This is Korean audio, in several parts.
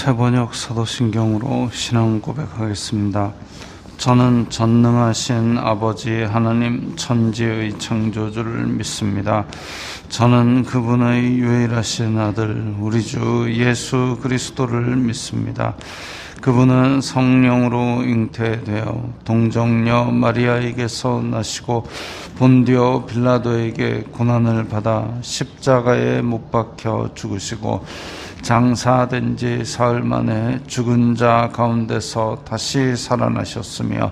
새번역 사도신경으로 신앙 고백하겠습니다. 저는 전능하신 아버지 하나님 천지의 창조주를 믿습니다. 저는 그분의 유일하신 아들 우리 주 예수 그리스도를 믿습니다. 그분은 성령으로 잉태되어 동정녀 마리아에게서 나시고 본디오 빌라도에게 고난을 받아 십자가에 못 박혀 죽으시고 장사된 지 사흘 만에 죽은 자 가운데서 다시 살아나셨으며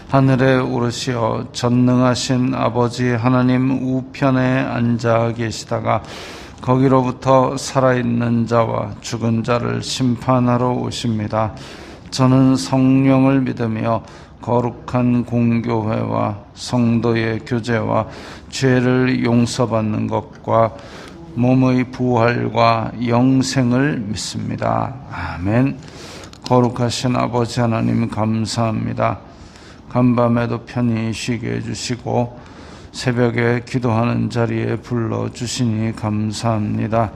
하늘에 오르시어 전능하신 아버지 하나님 우편에 앉아 계시다가 거기로부터 살아있는 자와 죽은 자를 심판하러 오십니다. 저는 성령을 믿으며 거룩한 공교회와 성도의 교제와 죄를 용서받는 것과 몸의 부활과 영생을 믿습니다. 아멘. 거룩하신 아버지 하나님 감사합니다. 간밤에도 편히 쉬게 해주시고 새벽에 기도하는 자리에 불러주시니 감사합니다.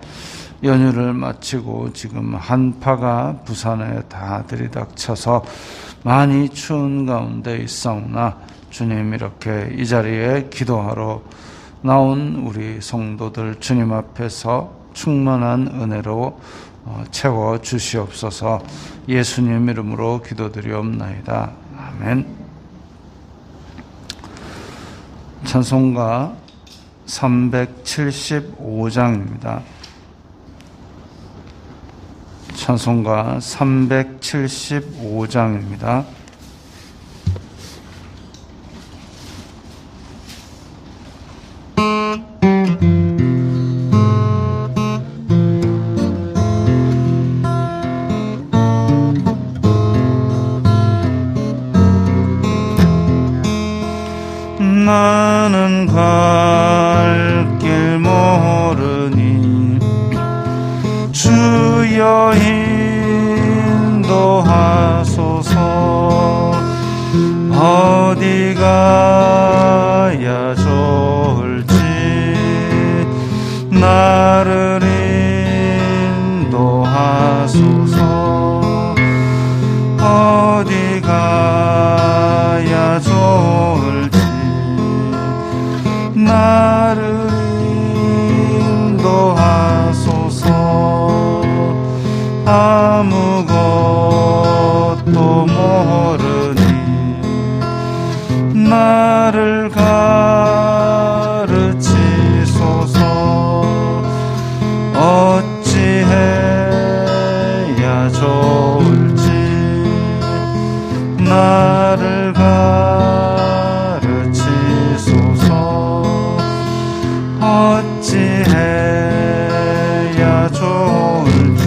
연휴를 마치고 지금 한파가 부산에 다 들이닥쳐서 많이 추운 가운데 있사오나 주님 이렇게 이 자리에 기도하러 나온 우리 성도들 주님 앞에서 충만한 은혜로 채워 주시옵소서. 예수님 이름으로 기도드리옵나이다. 아멘. 찬송가 375장입니다. 찬송가 375장입니다. 나는 갈 길 모르니 주여 인도하소서. 어디 가야 좋을지 나를 인도하소서. 어디 가야 좋을지 나를 인도하소서. 아무것도 모르니 나를 가르치소서. 어찌해야 좋을지 나를 가르치소서. 어찌해야 좋을지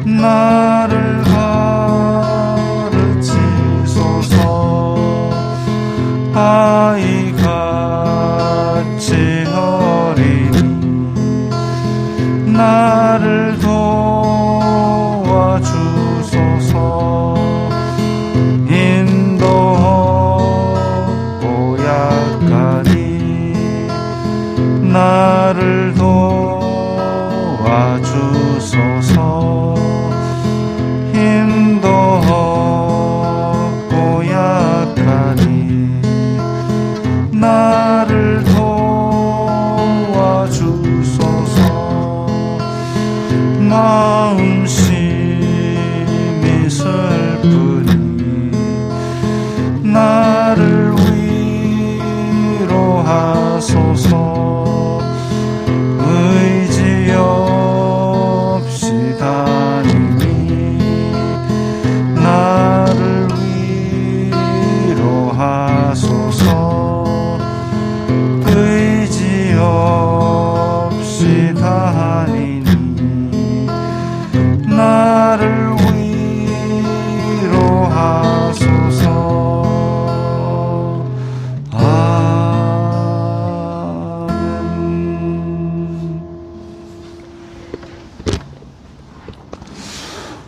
나를 가르치소서. 아이같이 어리니 나를 도와주소서. 인도 없고 약하니 나를 도와주소서. 힘도 없고 약하니 나를 도와주소서. 마음심이 슬프니 나를 위로하소서. 의지 없이 다니니 나를 위로하소서. 의지 없이 다니니 나를 위로하소서. 아멘.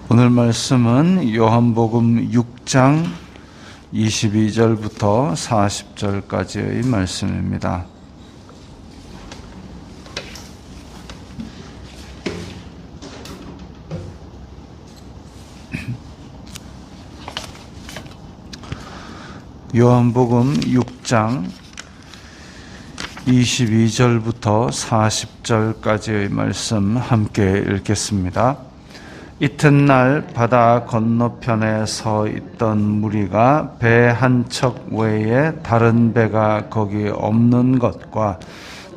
오늘 말씀은 요한복음 6장 22절부터 40절까지의 말씀입니다. 요한복음 6장 22절부터 40절까지의 말씀 함께 읽겠습니다. 이튿날 바다 건너편에 서 있던 무리가 배 한 척 외에 다른 배가 거기 없는 것과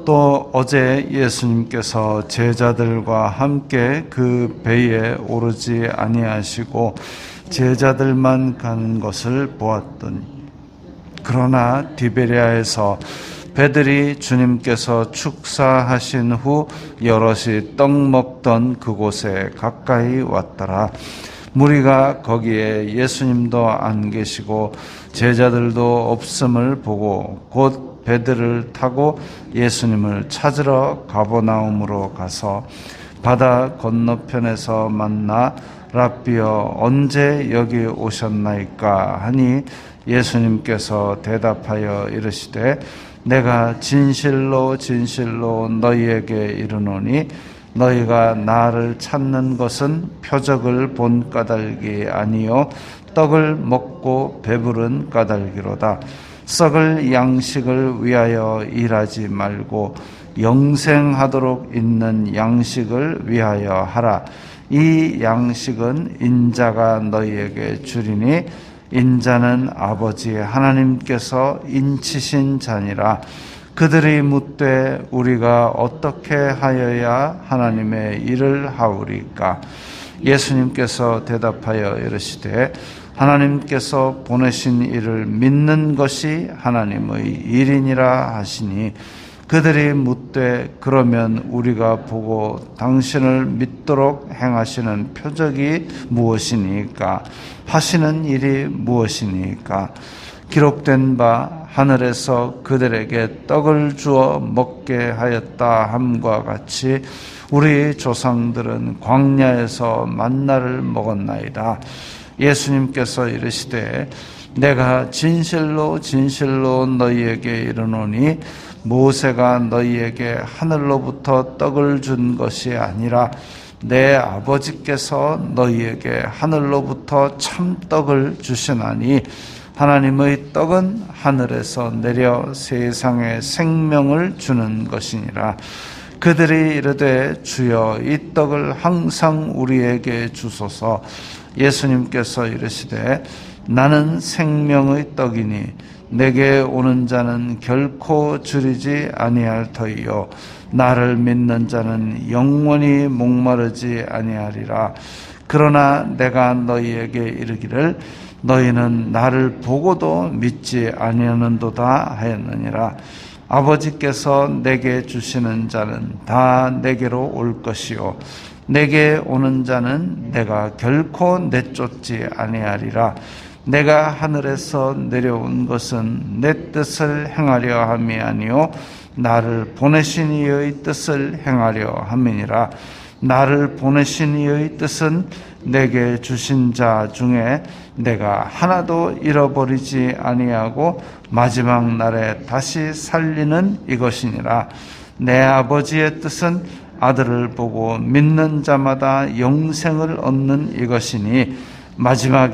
또 어제 예수님께서 제자들과 함께 그 배에 오르지 아니하시고 제자들만 가는 것을 보았더니 그러나 디베랴에서 배들이 주님께서 축사하신 후 여럿이 떡 먹던 그곳에 가까이 왔더라. 무리가 거기에 예수님도 안 계시고 제자들도 없음을 보고 곧 배들을 타고 예수님을 찾으러 가버나움으로 가서 바다 건너편에서 만나 랍비여 언제 여기 오셨나이까 하니 예수님께서 대답하여 이르시되 내가 진실로 진실로 너희에게 이르노니 너희가 나를 찾는 것은 표적을 본 까닭이 아니요 떡을 먹고 배부른 까닭이로다. 썩을 양식을 위하여 일하지 말고 영생하도록 있는 양식을 위하여 하라. 이 양식은 인자가 너희에게 주리니 인자는 아버지 하나님께서 인치신 자니라. 그들이 묻되 우리가 어떻게 하여야 하나님의 일을 하오리까? 예수님께서 대답하여 이르시되 하나님께서 보내신 이를 믿는 것이 하나님의 일이니라 하시니 그들이 묻되 그러면 우리가 보고 당신을 믿도록 행하시는 표적이 무엇이니까? 하시는 일이 무엇이니까? 기록된 바 하늘에서 그들에게 떡을 주어 먹게 하였다 함과 같이 우리 조상들은 광야에서 만나를 먹었나이다. 예수님께서 이르시되 내가 진실로 진실로 너희에게 이르노니 모세가 너희에게 하늘로부터 떡을 준 것이 아니라 내 아버지께서 너희에게 하늘로부터 참떡을 주시나니 하나님의 떡은 하늘에서 내려 세상에 생명을 주는 것이니라. 그들이 이르되 주여 이 떡을 항상 우리에게 주소서. 예수님께서 이르시되 나는 생명의 떡이니 내게 오는 자는 결코 줄이지 아니할 터이요 나를 믿는 자는 영원히 목마르지 아니하리라. 그러나 내가 너희에게 이르기를 너희는 나를 보고도 믿지 아니하는도다 하였느니라. 아버지께서 내게 주시는 자는 다 내게로 올 것이요 내게 오는 자는 내가 결코 내쫓지 아니하리라. 내가 하늘에서 내려온 것은 내 뜻을 행하려 함이 아니요 나를 보내신 이의 뜻을 행하려 함이니라. 나를 보내신 이의 뜻은 내게 주신 자 중에 내가 하나도 잃어버리지 아니하고 마지막 날에 다시 살리는 이것이니라. 내 아버지의 뜻은 아들을 보고 믿는 자마다 영생을 얻는 이것이니 마지막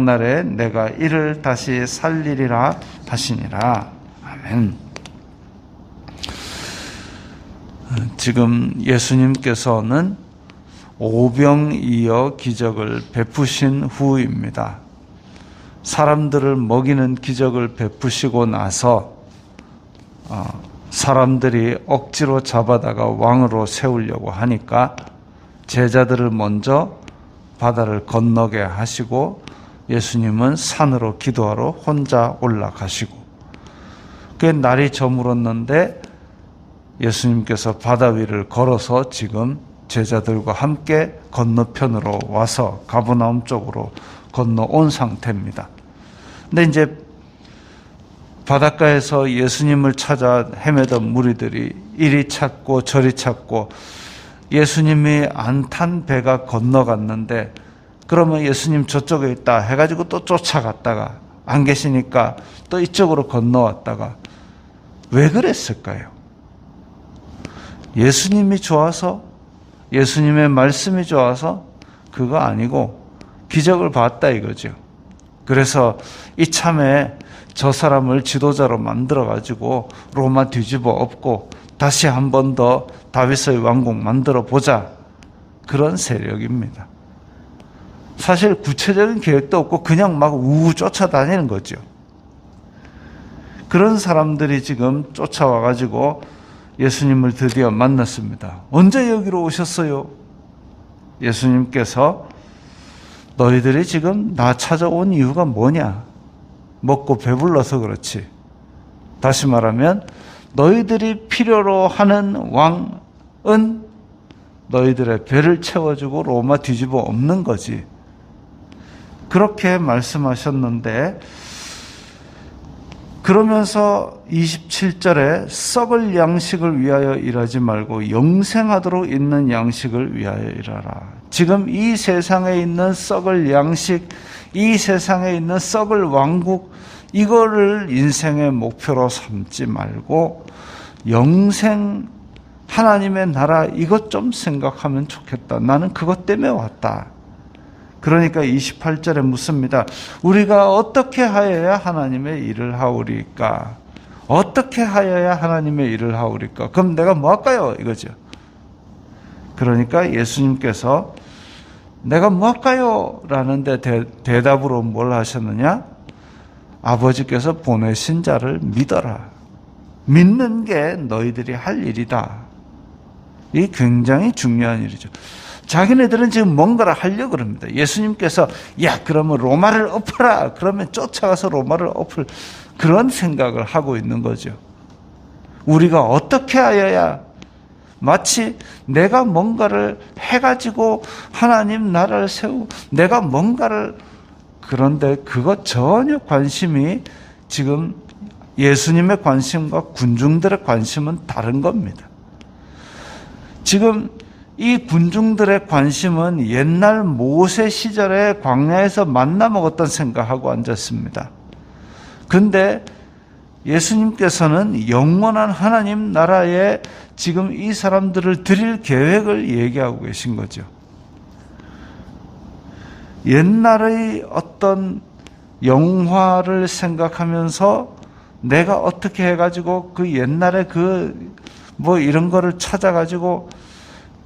날에 내가 이를 다시 살리리라 하시니라. 아멘. 지금 예수님께서는 오병이어 기적을 베푸신 후입니다. 사람들을 먹이는 기적을 베푸시고 나서 사람들이 억지로 잡아다가 왕으로 세우려고 하니까 제자들을 먼저 바다를 건너게 하시고 예수님은 산으로 기도하러 혼자 올라가시고 그 날이 저물었는데 예수님께서 바다 위를 걸어서 지금 제자들과 함께 건너편으로 와서 가버나움 쪽으로 건너온 상태입니다. 근데 이제 바닷가에서 예수님을 찾아 헤매던 무리들이 이리 찾고 저리 찾고 예수님이 안 탄 배가 건너갔는데 그러면 예수님 저쪽에 있다 해가지고 또 쫓아갔다가 안 계시니까 또 이쪽으로 건너왔다가 왜 그랬을까요? 예수님이 좋아서 예수님의 말씀이 좋아서 그거 아니고 기적을 봤다 이거죠. 그래서 이참에 저 사람을 지도자로 만들어가지고 로마 뒤집어 엎고 다시 한 번 더 다윗의 왕국 만들어 보자. 그런 세력입니다. 사실 구체적인 계획도 없고 그냥 막 우우 쫓아다니는 거죠. 그런 사람들이 지금 쫓아와가지고 예수님을 드디어 만났습니다. 언제 여기로 오셨어요? 예수님께서 너희들이 지금 나 찾아온 이유가 뭐냐? 먹고 배불러서 그렇지. 다시 말하면 너희들이 필요로 하는 왕은 너희들의 배를 채워주고 로마 뒤집어 엎는 거지. 그렇게 말씀하셨는데, 그러면서 27절에 썩을 양식을 위하여 일하지 말고 영생하도록 있는 양식을 위하여 일하라. 지금 이 세상에 있는 썩을 양식, 이 세상에 있는 썩을 왕국, 이거를 인생의 목표로 삼지 말고 영생, 하나님의 나라, 이것 좀 생각하면 좋겠다. 나는 그것 때문에 왔다. 그러니까 28절에 묻습니다. 우리가 어떻게 하여야 하나님의 일을 하오리까? 어떻게 하여야 하나님의 일을 하오리까? 그럼 내가 뭐 할까요? 이거죠. 그러니까 예수님께서 내가 뭐 할까요? 라는데 대답으로 뭘 하셨느냐? 아버지께서 보내신 자를 믿어라. 믿는 게 너희들이 할 일이다. 이게 굉장히 중요한 일이죠. 자기네들은 지금 뭔가를 하려고 그럽니다. 예수님께서 야 그러면 로마를 엎어라. 그러면 쫓아가서 로마를 엎을 그런 생각을 하고 있는 거죠. 우리가 어떻게 하여야 마치 내가 뭔가를 해가지고 하나님 나라를 세우고 내가 뭔가를 그런데 그것 전혀 관심이 지금 예수님의 관심과 군중들의 관심은 다른 겁니다. 지금 이 군중들의 관심은 옛날 모세 시절에 광야에서 만나 먹었던 생각하고 앉았습니다. 근데 예수님께서는 영원한 하나님 나라에 지금 이 사람들을 드릴 계획을 얘기하고 계신 거죠. 옛날의 어떤 영화를 생각하면서 내가 어떻게 해가지고 그 옛날에 뭐 이런 거를 찾아가지고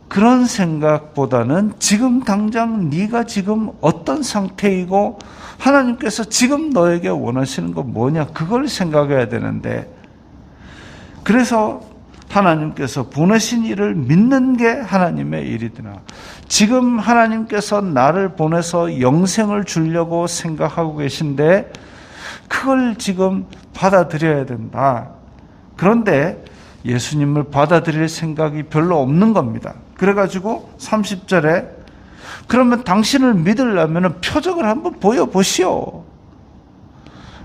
그런 생각보다는 지금 당장 네가 지금 어떤 상태이고 하나님께서 지금 너에게 원하시는 거 뭐냐 그걸 생각해야 되는데 그래서 하나님께서 보내신 일을 믿는 게 하나님의 일이더라. 지금 하나님께서 나를 보내서 영생을 주려고 생각하고 계신데 그걸 지금 받아들여야 된다. 그런데 예수님을 받아들일 생각이 별로 없는 겁니다. 그래가지고 30절에 그러면 당신을 믿으려면 표적을 한번 보여보시오.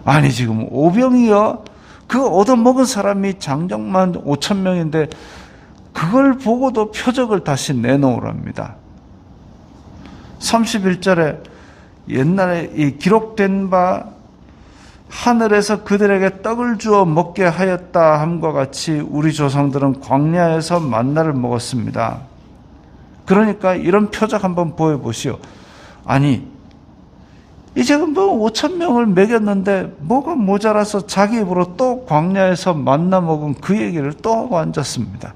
아니 지금 오병이어 그 얻어먹은 사람이 장정만 5,000명인데 그걸 보고도 표적을 다시 내놓으랍니다. 31절에 옛날에 이 기록된 바 하늘에서 그들에게 떡을 주어 먹게 하였다 함과 같이 우리 조상들은 광야에서 만나를 먹었습니다. 그러니까 이런 표적 한번 보여보시오. 아니 이제 뭐 5,000명을 먹였는데 뭐가 모자라서 자기 입으로 또 광야에서 만나 먹은 그 얘기를 또 하고 앉았습니다.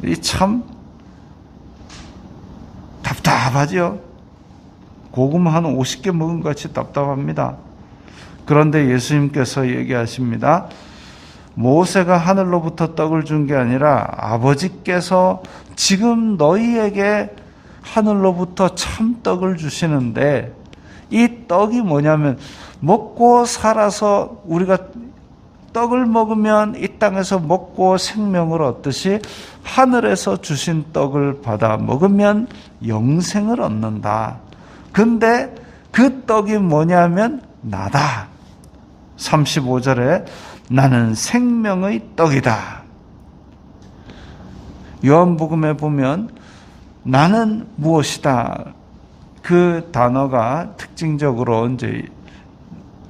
이 참 답답하죠. 고구마 한 50개 먹은 것 같이 답답합니다. 그런데 예수님께서 얘기하십니다. 모세가 하늘로부터 떡을 준 게 아니라 아버지께서 지금 너희에게 하늘로부터 참떡을 주시는데 이 떡이 뭐냐면 먹고 살아서 우리가 떡을 먹으면 이 땅에서 먹고 생명을 얻듯이 하늘에서 주신 떡을 받아 먹으면 영생을 얻는다. 근데 그 떡이 뭐냐면 나다. 35절에 나는 생명의 떡이다. 요한복음에 보면 나는 무엇이다. 그 단어가 특징적으로 이제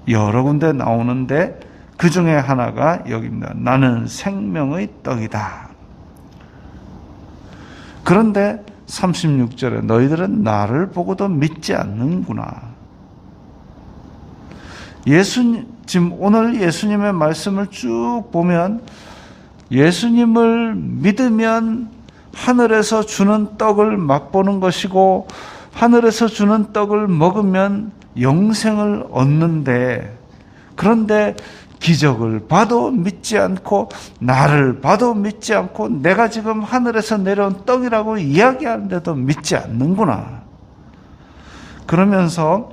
여러 군데 나오는데 그 중에 하나가 여기입니다. 나는 생명의 떡이다. 그런데 36절에 너희들은 나를 보고도 믿지 않는구나. 지금 오늘 예수님의 말씀을 쭉 보면 예수님을 믿으면 하늘에서 주는 떡을 맛보는 것이고 하늘에서 주는 떡을 먹으면 영생을 얻는데, 그런데 기적을 봐도 믿지 않고 나를 봐도 믿지 않고 내가 지금 하늘에서 내려온 떡이라고 이야기하는데도 믿지 않는구나. 그러면서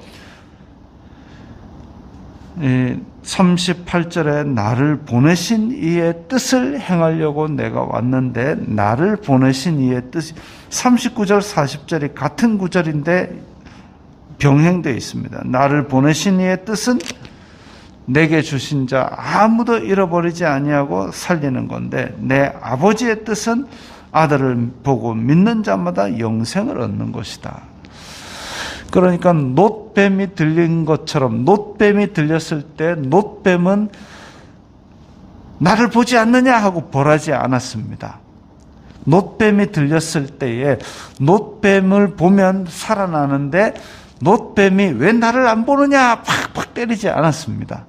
38절에 나를 보내신 이의 뜻을 행하려고 내가 왔는데, 나를 보내신 이의 뜻이 39절 40절이 같은 구절인데 병행되어 있습니다. 나를 보내신 이의 뜻은 내게 주신 자 아무도 잃어버리지 아니하고 살리는 건데, 내 아버지의 뜻은 아들을 보고 믿는 자마다 영생을 얻는 것이다. 그러니까 놋뱀이 들린 것처럼, 놋뱀이 들렸을 때 놋뱀은 나를 보지 않느냐 하고 벌하지 않았습니다. 놋뱀이 들렸을 때에 놋뱀을 보면 살아나는데 놋뱀이 왜 나를 안 보느냐 팍팍 때리지 않았습니다.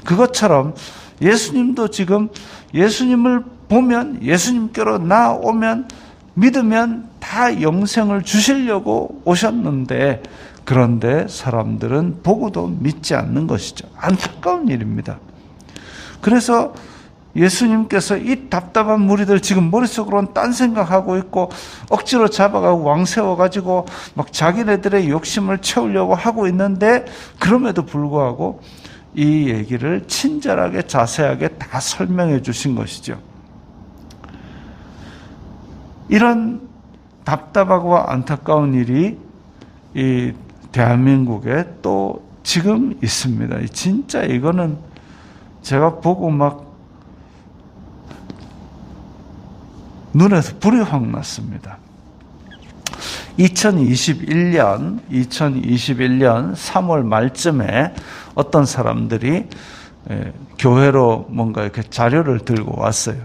그것처럼 예수님도 지금 예수님을 보면, 예수님께로 나오면, 믿으면 다 영생을 주시려고 오셨는데, 그런데 사람들은 보고도 믿지 않는 것이죠. 안타까운 일입니다. 그래서 예수님께서 이 답답한 무리들 지금 머릿속으로는 딴 생각하고 있고 억지로 잡아가고 왕 세워가지고 막 자기네들의 욕심을 채우려고 하고 있는데, 그럼에도 불구하고 이 얘기를 친절하게 자세하게 다 설명해 주신 것이죠. 이런 답답하고 안타까운 일이 이 대한민국에 또 지금 있습니다. 진짜 이거는 제가 보고 막 눈에서 불이 확 났습니다. 2021년 3월 말쯤에 어떤 사람들이 교회로 뭔가 이렇게 자료를 들고 왔어요.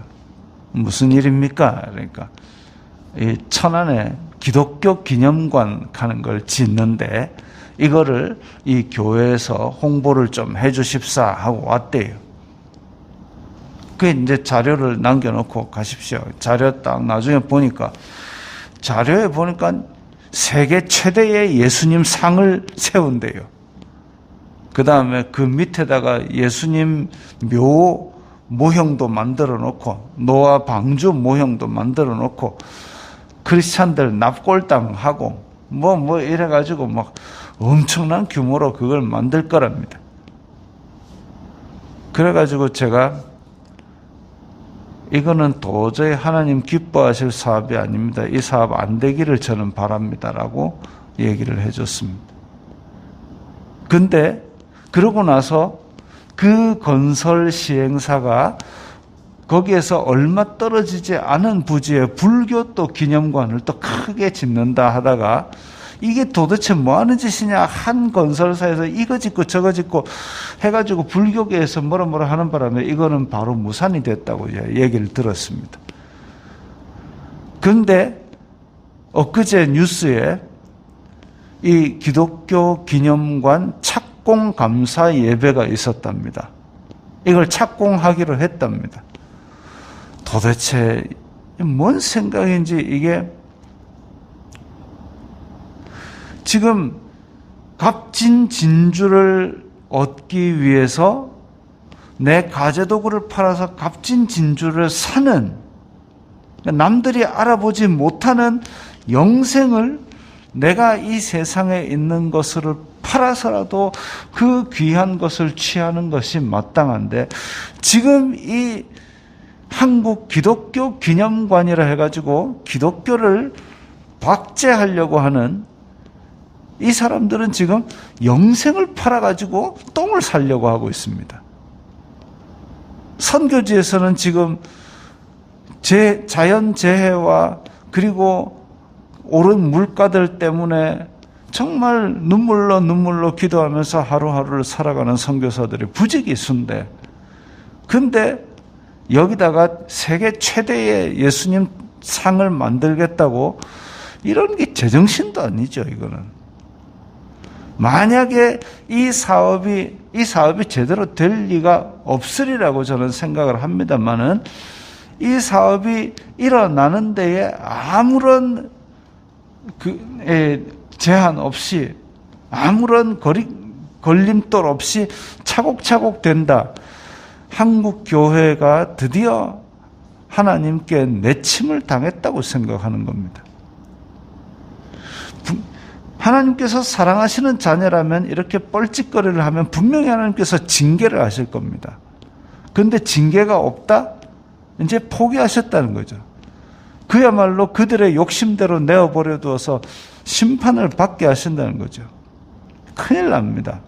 무슨 일입니까? 그러니까 이 천안에 기독교 기념관 가는 걸 짓는데 이거를 이 교회에서 홍보를 좀 해주십사 하고 왔대요. 그 이제 자료를 남겨놓고 가십시오. 자료 딱 나중에 보니까, 자료에 보니까 세계 최대의 예수님 상을 세운대요. 그 다음에 그 밑에다가 예수님 묘 모형도 만들어 놓고, 노아 방주 모형도 만들어 놓고, 크리스찬들 납골당하고, 뭐 이래가지고 막 엄청난 규모로 그걸 만들 거랍니다. 그래가지고 제가 이거는 도저히 하나님 기뻐하실 사업이 아닙니다. 이 사업 안 되기를 저는 바랍니다라고 얘기를 해줬습니다. 근데 그러고 나서 그 건설 시행사가 거기에서 얼마 떨어지지 않은 부지에 불교 또 기념관을 또 크게 짓는다 하다가, 이게 도대체 뭐 하는 짓이냐, 한 건설사에서 이거 짓고 저거 짓고 해가지고 불교계에서 뭐라 하는 바람에 이거는 바로 무산이 됐다고 얘기를 들었습니다. 그런데 엊그제 뉴스에 이 기독교 기념관 착공 감사 예배가 있었답니다. 이걸 착공하기로 했답니다. 도대체 뭔 생각인지, 이게 지금 값진 진주를 얻기 위해서 내 가재도구를 팔아서 값진 진주를 사는, 남들이 알아보지 못하는 영생을 내가 이 세상에 있는 것을 팔아서라도 그 귀한 것을 취하는 것이 마땅한데, 지금 이 한국 기독교 기념관이라 해가지고 기독교를 박제하려고 하는 이 사람들은 지금 영생을 팔아가지고 똥을 살려고 하고 있습니다. 선교지에서는 지금 자연재해와 그리고 오른 물가들 때문에 정말 눈물로 기도하면서 하루하루를 살아가는 선교사들이 부지기수인데, 근데 여기다가 세계 최대의 예수님 상을 만들겠다고, 이런 게 제정신도 아니죠, 이거는. 만약에 이 사업이 제대로 될 리가 없으리라고 저는 생각을 합니다만은, 이 사업이 일어나는 데에 아무런 제한 없이, 아무런 걸림돌 없이 차곡차곡 된다. 한국 교회가 드디어 하나님께 내침을 당했다고 생각하는 겁니다. 하나님께서 사랑하시는 자녀라면 이렇게 뻘짓거리를 하면 분명히 하나님께서 징계를 하실 겁니다. 그런데 징계가 없다? 이제 포기하셨다는 거죠. 그야말로 그들의 욕심대로 내어버려 두어서 심판을 받게 하신다는 거죠. 큰일 납니다.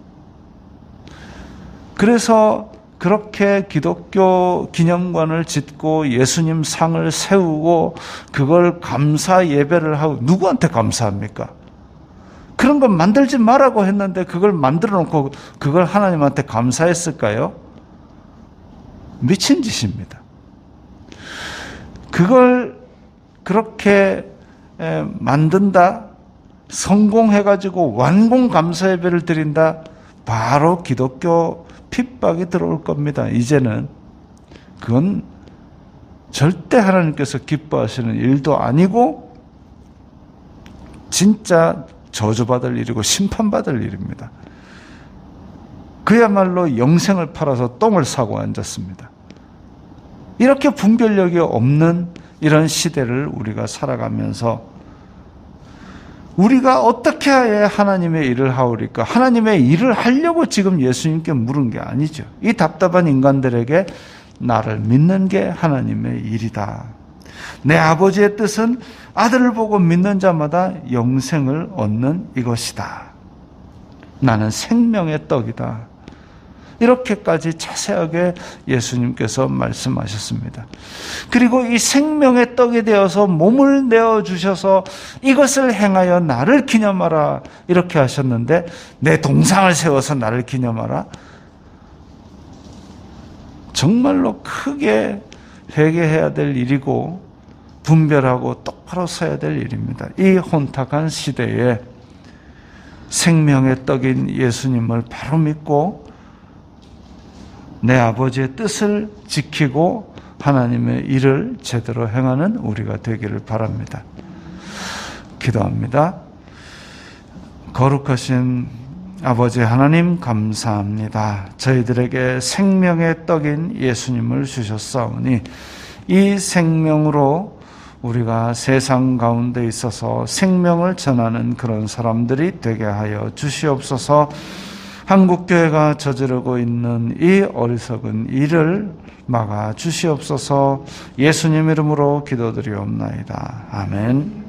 그래서 그렇게 기독교 기념관을 짓고 예수님 상을 세우고 그걸 감사 예배를 하고, 누구한테 감사합니까? 그런 건 만들지 말라고 했는데 그걸 만들어 놓고 그걸 하나님한테 감사했을까요? 미친 짓입니다. 그걸 그렇게 만든다, 성공해가지고 완공 감사 예배를 드린다, 바로 기독교 핍박이 들어올 겁니다. 이제는 그건 절대 하나님께서 기뻐하시는 일도 아니고 진짜 저주받을 일이고 심판받을 일입니다. 그야말로 영생을 팔아서 똥을 싸고 앉았습니다. 이렇게 분별력이 없는 이런 시대를 우리가 살아가면서 우리가 어떻게 해야 하나님의 일을 하오리까? 하나님의 일을 하려고 지금 예수님께 물은 게 아니죠. 이 답답한 인간들에게 나를 믿는 게 하나님의 일이다. 내 아버지의 뜻은 아들을 보고 믿는 자마다 영생을 얻는 이것이다. 나는 생명의 떡이다. 이렇게까지 자세하게 예수님께서 말씀하셨습니다. 그리고 이 생명의 떡이 되어서 몸을 내어주셔서 이것을 행하여 나를 기념하라 이렇게 하셨는데, 내 동상을 세워서 나를 기념하라? 정말로 크게 회개해야 될 일이고 분별하고 똑바로 서야 될 일입니다. 이 혼탁한 시대에 생명의 떡인 예수님을 바로 믿고 내 아버지의 뜻을 지키고 하나님의 일을 제대로 행하는 우리가 되기를 바랍니다. 기도합니다. 거룩하신 아버지 하나님, 감사합니다. 저희들에게 생명의 떡인 예수님을 주셨사오니 이 생명으로 우리가 세상 가운데 있어서 생명을 전하는 그런 사람들이 되게 하여 주시옵소서. 한국교회가 저지르고 있는 이 어리석은 일을 막아 주시옵소서. 예수님 이름으로 기도드리옵나이다. 아멘.